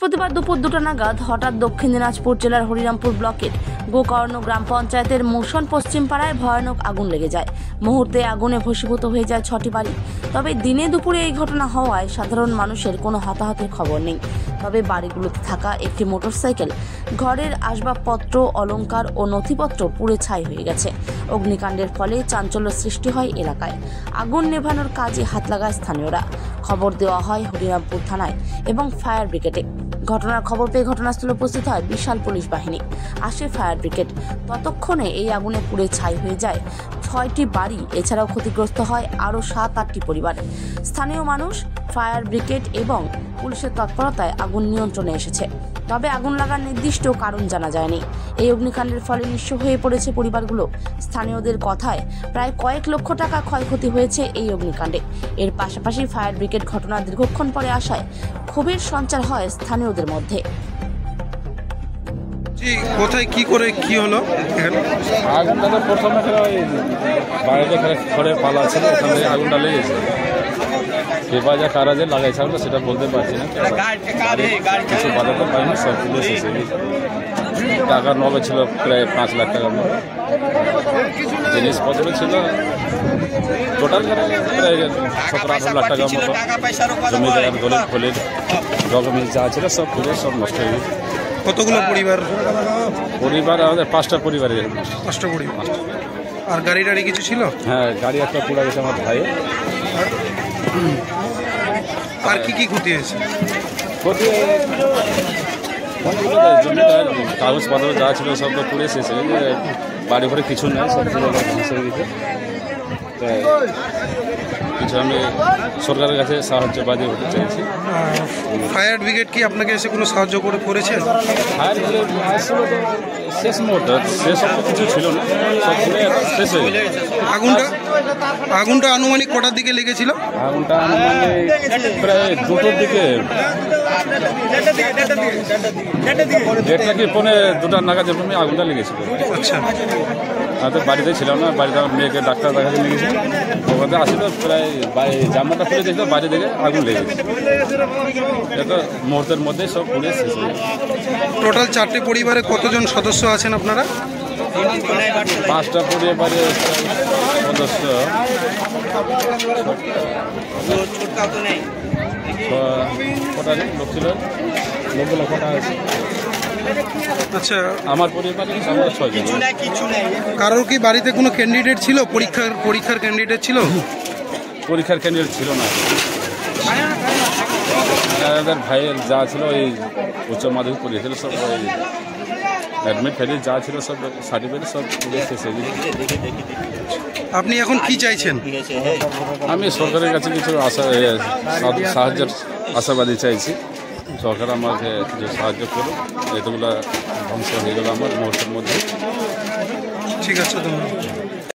বৃহস্পতিবার দুপুর 2টা নাগাদ হঠাৎ দক্ষিণ দিনাজপুর জেলার হরিরামপুর ব্লকের গোকর্ণ গ্রাম পঞ্চায়েতের মোশন পশ্চিম পাড়ায় ভয়ানক আগুন লেগে যায়। মুহূর্তে আগুনে ভস্মীভূত হয়ে যায় 6টি বাড়ি। তবে দিনে দুপুরে এই ঘটনা হওয়ায় সাধারণ মানুষের কোনো হতাহতের খবর নেই। তবে বাড়িগুলোতে থাকা একটি মোটরসাইকেল, ঘরের আসবাবপত্র, অলংকার ও নথিপত্র পুড়ে ছাই হয়ে গেছে। অগ্নিকাণ্ডের ফলে চাঞ্চল্য সৃষ্টি হয় এলাকায়। আগুন নেভানোর কাজে হাত লাগায় স্থানীয়রা। খবর দেওয়া হয় হরিরামপুর থানায় এবং ফায়ার ব্রিগেডে। ঘটনার খবর পেয়ে ঘটনাস্থলে উপস্থিত হয় বিশাল পুলিশ বাহিনী। আসে ফায়ার ব্রিগেড। ততক্ষণে এই আগুনে পুড়ে ছাই হয়ে যায় 6টি বাড়ি। এছাড়াও ক্ষতিগ্রস্ত হয় আরও 7-8টি পরিবার। স্থানীয় মানুষ, ফায়ার ব্রিগেড এবং পুলিশের তৎপরতায় আগুন নিয়ন্ত্রণে এসেছে। তবে আগুন লাগার নির্দিষ্ট কারণ জানা যায়নি। এই অগ্নিকাণ্ডের ফলে নিঃস্ব হয়ে পড়েছে পরিবারগুলো। স্থানীয়দের কথায় প্রায় কয়েক লক্ষ টাকা ক্ষয়ক্ষতি হয়েছে এই অগ্নিকাণ্ডে। এর পাশাপাশি ফায়ার ব্রিগেড ঘটনা দীর্ঘক্ষণ পরে আসায় ক্ষোভের সঞ্চার হয় স্থানীয়দের মধ্যে। কোথায় কি করে কি হলো? আগুনটা তো প্রথমে বাইরে ঘরে পালা ছিল, ওখান থেকে আগুনটা লেগেছে। এবার যা কারা যে লাগাইছে আমরা সেটা বলতে পারছি না, কিছু বাজাতে পারিনি। সব তুলে শেষে টাকা নগদ ছিল প্রায় 5 লাখ টাকার মতো। জিনিসপত্র ছিল টোটাল প্রায় 17-18 লাখ টাকার মতো। জমি জায়গার দলের ফলের ডকুমেন্ট যা ছিল সব পুরো সব নষ্ট হয়ে গেছে। কতগুলো পরিবার? আমাদের 5টা পরিবারের। 5টা পরিবার। আর গাড়ি টাড়ি কিছু ছিল? হ্যাঁ, গাড়ি একটা পুড়ে গেছে আমার ভাইয়ের। আর কি কি ক্ষতি হয়েছে? ক্ষতি কাগজপত্র যা ছিল সব তো পুড়ে শেষে। বাড়ি ঘরে কিছু নেই, সব পুরো ধ্বংস হয়ে গেছে। কিছু আমি সরকারের কাছে সাহায্যবাদী হতে চাইছি। ফায়ার ব্রিগেড কি আপনাকে এসে কোনো সাহায্য করেছে? ফায়ার ব্রিগেড আসলে তো শেষ মুহূর্তে, শেষ কিছু ছিল না, সব পুরো শেষ হয়ে গেছে। আগুনটা আনুমানিক কটার দিকে লেগেছিল? আগুনটা প্রায় 2টোর দিকে, 1:30 কি 2:45 নাগাদ যেরকম আগুনটা লেগেছিল। আচ্ছা, আমাদের বাড়িতে ছিলাম না, বাড়িতে আমার মেয়েকে ডাক্তার দেখাতে লেগেছিল। ওখানে আসিল প্রায় জামাটা খুলে দেখছিল, বাইরে থেকে আগুন লেগেছে। এটা মুহূর্তের মধ্যেই সব পুড়ে শেষ হয়ে গেছে। টোটাল 4টে পরিবারে কতজন সদস্য আছেন আপনারা? 5টা পরিবারে সদস্য, কটা লোক ছিল, লোকগুলো কটা আছে? আচ্ছা, আমার পরিবারে আমরা 6 জন। কারোর কি বাড়িতে কোনো ক্যান্ডিডেট ছিল? পরীক্ষার ক্যান্ডিডেট ছিল? পরীক্ষার ক্যান্ডিডেট ছিল না। আমাদের ভাইয়ের যা ছিল ওই উচ্চ মাধ্যমিক পড়িয়েছিল, সব ওই অ্যাডমিট ফেলে যা ছিল সব সার্টিফিকেট সব শেষ হয়ে গেছে। আপনি এখন কি চাইছেন? আমি সরকারের কাছে কিছু সাহায্যের আশাবাদী চাইছি। সরকার আমাকে কিছু সাহায্য করুন। এতগুলো ধ্বংস হয়ে গেল আমার মুহূর্তের মধ্যে। ঠিক আছে, ধন্যবাদ।